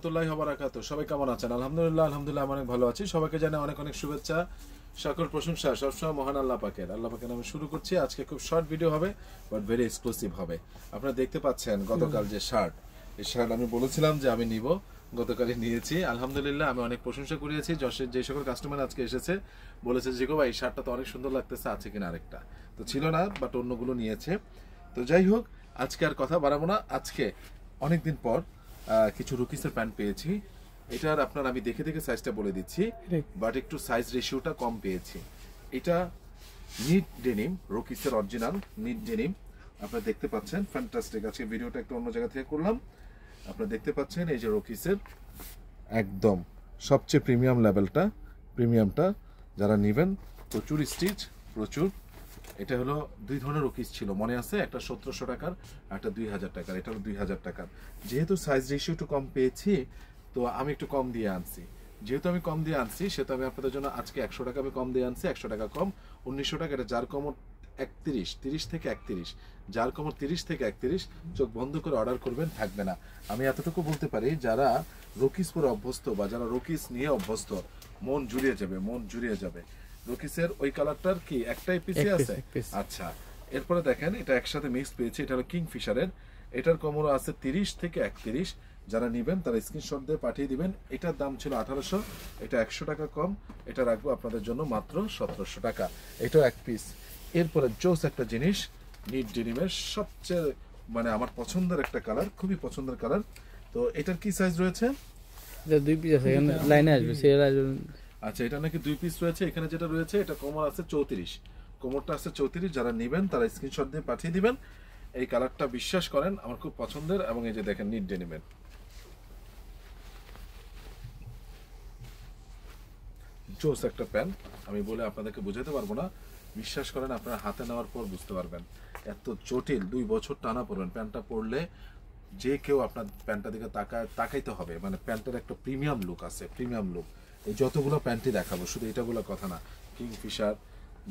রাহমাতুল্লাহি ওয়া বারাকাতুহু। সবাই কেমন আছেন? আলহামদুলিল্লাহ আলহামদুলিল্লাহ অনেক ভালো আছি। সবাইকে জানাই অনেক অনেক শুভেচ্ছা, সকল প্রশংসা সবসময় মহান আল্লাহ পাকের। আল্লাহ পাকের নামে শুরু করছি। আজকে খুব শর্ট ভিডিও হবে, বাট ভেরি এক্সক্লুসিভ হবে। আপনারা দেখতে পাচ্ছেন গতকাল যে শার্ট, এই শার্ট আমি বলেছিলাম যে আমি নিব, গতকালই নিয়েছি। আলহামদুলিল্লাহ আমি অনেক প্রশংসা করিয়েছি। যশের যে সকল কাস্টমার আজকে এসেছে বলেছে যে গো ভাই শার্টটা তো অনেক সুন্দর লাগতেছে, আছে কিনা আরেকটা, তো ছিল না, বাট অন্যগুলো নিয়েছে। তো যাই হোক, আজকে আর কথা বাড়াবো না। আজকে অনেকদিন পর কিছু রুকিসের প্যান্ট পেয়েছি। এটার আপনার আমি দেখে দেখে সাইজটা বলে দিচ্ছি, বাট একটু সাইজ রেশিওটা কম পেয়েছি। এটা নিট ডেনিম, রুকিসের অরিজিনাল নিট ডেনিম। আপনারা দেখতে পাচ্ছেন, ফ্যান্টাস্টিক। আজকে ভিডিওটা একটু অন্য জায়গা থেকে করলাম। আপনারা দেখতে পাচ্ছেন এই যে রুকিসের একদম সবচেয়ে প্রিমিয়াম লেভেলটা, প্রিমিয়ামটা যারা নেবেন, প্রচুর স্টিচ, প্রচুর। এটা হলো দুই ধরনের রুকিস ছিল, মনে আছে? একটা 1700 টাকার, একটা 2000 টাকার। এটা হলো 2000 টাকার। যেহেতু সাইজ রেশিও একটু কম পেয়েছি, তো আমি একটু কম দিয়ে আনছি। যেহেতু আমি কম দিয়ে আনছি, সেহেতু আমি আপনাদের জন্য আজকে 100 টাকা আমি কম দিয়ে আনছি। 100 টাকা কম, 1900 টাকা। এটা যার কমর 31, 30 থেকে 31, যার কমর 30 থেকে 31, চোখ বন্ধ করে অর্ডার করবেন, থাকবে না। আমি এতটুকু বলতে পারি, যারা রুকিস পরে অভ্যস্ত বা যারা রুকিস নিয়ে অভ্যস্ত, মন জুড়িয়ে যাবে, মন জুড়িয়ে যাবে। রুকিসের ওই কালারটার কি একটাই পিসে আছে? আচ্ছা, এরপরে দেখেন এটা একসাথে মিক্স পেয়েছে। এটা হলো কিংফিশারের। এটার কমরও আছে 30 থেকে 31। যারা নেবেন তারা স্ক্রিনশট দিয়ে পাঠিয়ে দিবেন। এটার দাম ছিল 1800, এটা 100 টাকা কম। এটা রাখবো আপনাদের জন্য মাত্র 1700 টাকা। এটাও এক পিস। এরপরে জোস একটা জিনিস, নিট ডেনিমের সবচেয়ে মানে আমার পছন্দের একটা কালার, খুবই পছন্দের কালার। তো এটার কি সাইজ রয়েছে? দুই পিস আছে, এখানে লাইনে আসবে সেল আসবে। আচ্ছা, এটা নাকি দুই পিস রয়েছে। এখানে যেটা রয়েছে এটা কোমর আছে 34, কোমরটা আছে 34। যারা নেবেন তারা স্ক্রিনশট দিয়ে পাঠিয়ে দিবেন। এই কালারটা বিশ্বাস করেন আমার খুব পছন্দের। এবং এই যে দেখেন নিট ডেনিমের জোস একটা প্যান্ট, আমি বলে আপনাদেরকে বোঝাতে পারবো না। বিশ্বাস করেন, আপনারা হাতে নেওয়ার পর বুঝতে পারবেন এত জটিল। 2 বছর টানা পরবেন প্যান্টটা, পরলে যে কেউ আপনার প্যান্টটা দিকে তাকাইতে হবে। মানে প্যান্টের একটা প্রিমিয়াম লুক আছে, প্রিমিয়াম লুক। এই যতগুলো প্যান্টই দেখাবো, শুধু এটাগুলো কথা না। কিংফিশার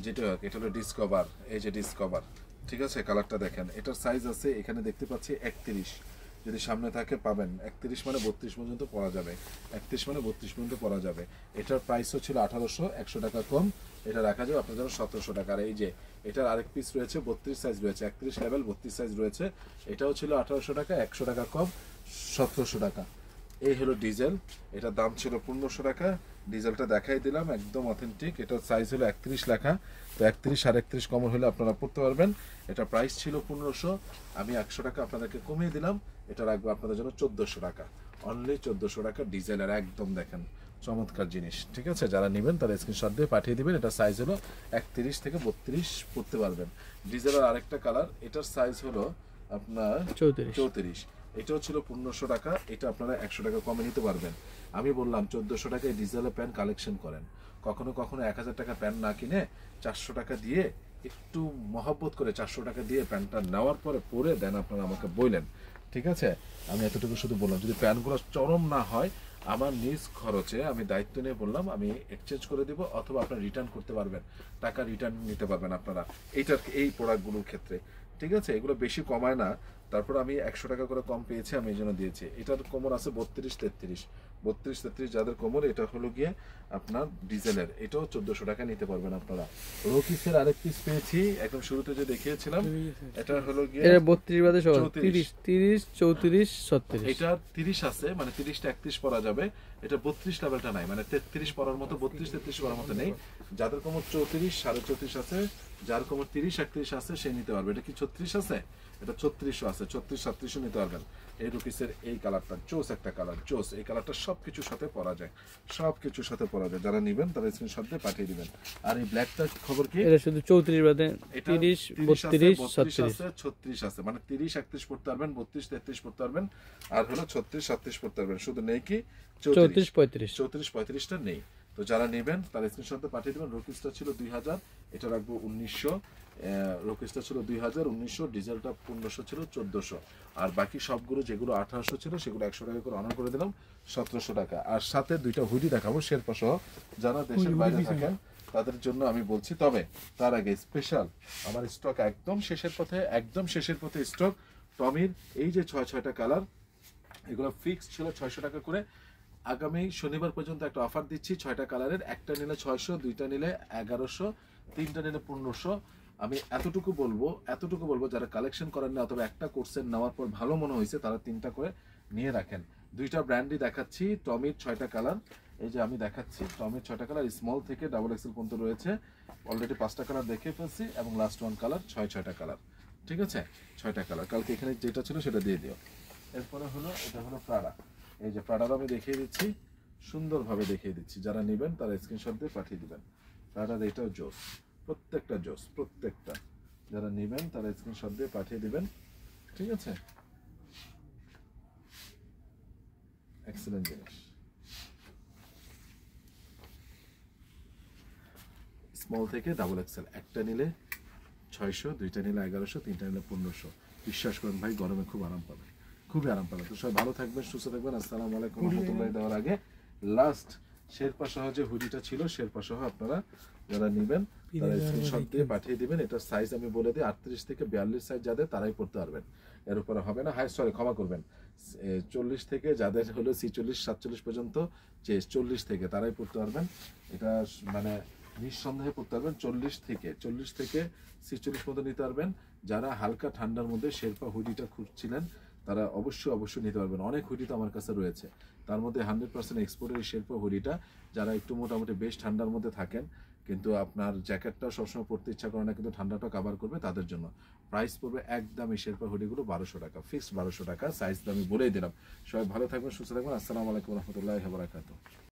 যেটা, এটা হলো ডিসকভার। এই যে ডিসকভার, ঠিক আছে? কালারটা দেখেন। এটার সাইজ আছে এখানে দেখতে পাচ্ছি 31। যদি সামনে থাকে পাবেন 31, মানে 32 পর্যন্ত পরা যাবে। 31 মানে 32 পর্যন্ত পরা যাবে। এটার প্রাইসও ছিল 1800, 100 টাকা কম। এটা রাখা যাবে আপনার জন্য 1700 টাকা। আর এই যে এটার আরেক পিস রয়েছে, 32 সাইজ রয়েছে, 31 লেভেল 32 সাইজ রয়েছে। এটাও ছিল 1800 টাকা, 100 টাকা কম, 1700 টাকা। এই হলো ডিজেল। এটার দাম ছিল 1500 টাকা। ডিজেলটা দেখাই দিলাম, একদম অথেন্টিক। এটার সাইজ হলো 31 লেখা, তো 31 আর 31 কমন হলে আপনারা পড়তে পারবেন। এটা প্রাইস ছিল 1500, আমি 100 টাকা আপনাদেরকে কমিয়ে দিলাম। এটা রাখবো আপনাদের জন্য 1400 টাকা, অনলি 1400 টাকা। ডিজেলের একদম দেখেন চমৎকার জিনিস, ঠিক আছে? যারা নেবেন তারা স্ক্রিনশট দিয়ে পাঠিয়ে দিবেন। এটা সাইজ হলো 31 থেকে 32 পড়তে পারবেন। ডিজেলের আরেকটা কালার, এটার সাইজ হলো আপনার 34। এটাও ছিল 1500 টাকা। এটা আপনারা 100 টাকা কমে নিতে পারবেন। আমি বললাম 1400 টাকায় ডিজেলের প্যান্ট কালেকশন করেন। কখনো কখনো 1000 টাকা প্যান্ট না কিনে 400 টাকা দিয়ে, একটু মহব্বত করে 400 টাকা দিয়ে প্যান্টটা নেওয়ার পরে পরে দেন, আপনারা আমাকে বললেন, ঠিক আছে? আমি এতটুকু শুধু বললাম, যদি প্যান্টগুলো চরম না হয়, আমার নিজ খরচে আমি দায়িত্ব নিয়ে বললাম আমি এক্সচেঞ্জ করে দিব, অথবা আপনারা রিটার্ন করতে পারবেন, টাকা রিটার্ন নিতে পারবেন আপনারা এইটার, এই প্রোডাক্টগুলোর ক্ষেত্রে, ঠিক আছে? এগুলো বেশি কমায় না, তারপর আমি 100 টাকা করে কম পেয়েছি, আমি এই জন্য দিয়েছি। এটার কোমর আছে 32, 33, 32, 33 যাদের কোমর। এটা হলো গিয়ে আপনার ডিজেলের। এটাও 1400 টাকা নিতে পারবেন আপনারা। রকিসের আরেক পিস পেয়েছি, একদম শুরুতে যে দেখিয়েছিলাম। এটা হলো গিয়ে 32 বাদে 30, 30, 34, 36। এটা 30 আছে, মানে 30 টা 31 পরা যাবে। এটা 32 লেভেলটা নাই, মানে 33 পরার মতো, 32, 33 পরার মতো নেই। যাদের কোমর 34, 34.5 আছে, যার কোমর 30, 31 আছে, সে নিতে পারবে। এটা কি 36 আছে? এটা 3600 আছে, 36, 37 নিতে পারবেন। এই রুকিসের এই কালারটা জোস একটা কালার, জোস। এই কালারটা সবকিছুর সাথে পরা যায়, সবকিছুর সাথে পরা যায়। যারা নেবেন তারা স্ক্রিনশট দিয়ে পাঠিয়ে দিবেন। আর এই ব্ল্যাকটার খবর কি? এটা শুধু 34 বাদে 30, 32, 36 আছে, 36 আছে, মানে 30, 31 পড়তে পারবেন, 32, 33 পড়তে পারবেন, আর হলো 36, 37 পড়তে পারবেন। শুধু নেই কি 34, 35, 34, 35টা নেই। তো যারা নেবেন তারা স্ক্রিনশট দিয়ে পাঠিয়ে দেবেন। রকিসটা ছিল 2000, এটা রাখবো 1900। রকিসটা ছিল 2000, 1900। ডিজেলটা 1500 ছিল, 1400। আর বাকি সবগুলো যেগুলো 1800 ছিল সেগুলো 100 টাকা করে অনার করে দিলাম, 1700 টাকা। আর সাথে 2টা হুডি দেখাবো শেরপা সহ। যারা দেশের বাইরে থাকেন তাদের জন্য আমি বলছি, তবে তার আগে স্পেশাল আমার স্টক একদম শেষের পথে, একদম শেষের পথে স্টক টমির। এই যে 6-6টা কালার, এগুলো ফিক্সড ছিল 600 টাকা করে। আগামী শনিবার পর্যন্ত একটা অফার দিচ্ছি, 6টা কালারের, একটা নিলে 600, দুইটা নিলে 1100, তিনটা নিলে 1500। আমি এতটুকু বলবো যারা কালেকশন করেন না অথবা একটা কোর্সের নেওয়ার পর ভালো মনে হয়েছে তারা 3টা করে নিয়ে রাখেন। দুইটা ব্র্যান্ডই দেখাচ্ছি, টমির 6টা কালার। এই যে আমি দেখাচ্ছি টমির 6টা কালার, স্মল থেকে ডাবল এক্সেল পর্যন্ত রয়েছে। অলরেডি 5টা কালার দেখে ফেলছি এবং লাস্ট ওয়ান কালার, 6টা কালার। ঠিক আছে, 6টা কালার। কালকে এখানে যেটা ছিল সেটা দিয়ে দিও। এরপরে হলো এটা হলো প্রাডা। এই যে প্রাডারও আমি দেখিয়ে দিচ্ছি, সুন্দরভাবে দেখিয়ে দিচ্ছি। যারা নেবেন তারা স্ক্রিনশট দিয়ে পাঠিয়ে দিবেন। প্রাডার এটাও জোস, প্রত্যেকটা জোস, প্রত্যেকটা। যারা নেবেন তারা স্ক্রিনশট দিয়ে পাঠিয়ে দিবেন। ঠিক আছে, এক্সেলেন্ট জিনিস। স্মল থেকে ডাবল এক্সেল, একটা নিলে 600, দুইটা নিলে 1100, তিনটা নিলে 1500। বিশ্বাস করেন ভাই, গরমে খুব আরাম পাবে, খুবই আরাম পাবে। তো সবাই ভালো থাকবেন, সুস্থ থাকবেন। আসসালামু আলাইকুম রহমতুল্লাহ। দেওয়ার আগে লাস্ট শেরপা সহ যে হুডিটা ছিল, শেরপা সহ আপনারা যারা নেবেন তারা স্ক্রিনশট দিয়ে পাঠিয়ে দিবেন। এটার সাইজ আমি বলে দিই, 38 থেকে 42 সাইজ যাদের তারাই পড়তে পারবেন, এর উপরে হবে না। হাই সরি, ক্ষমা করবেন, 40 থেকে যাদের হলো 46 47 পর্যন্ত, 40 থেকে তারাই পড়তে পারবেন। এটা মানে নিঃসন্দেহে পড়তে পারবেন। 40 থেকে 46 পর্যন্ত নিতে পারবেন। যারা হালকা ঠান্ডার মধ্যে শেরপা হুডিটা খুঁজছিলেন তারা অবশ্যই নিতে পারবেন। অনেক হুডি তো আমার কাছে রয়েছে, তার মধ্যে 100% এক্সপোর্টের এই শেরপা হুডিটা, যারা একটু মোটামুটি বেশ ঠান্ডার মধ্যে থাকেন কিন্তু আপনার জ্যাকেটটা সবসময় পরতে ইচ্ছা করে না কিন্তু ঠান্ডাটা কভার করবে, তাদের জন্য প্রাইস পড়বে একদম এই শেরপা হুডিগুলো 1200 টাকা, ফিক্সড 1200 টাকা। সাইজ আমি বলেই দিলাম। সবাই ভালো থাকবেন, সুস্থ থাকবেন। আসসালামু আলাইকুম রহমতুল্লাহি ওয়া বারাকাতুহু।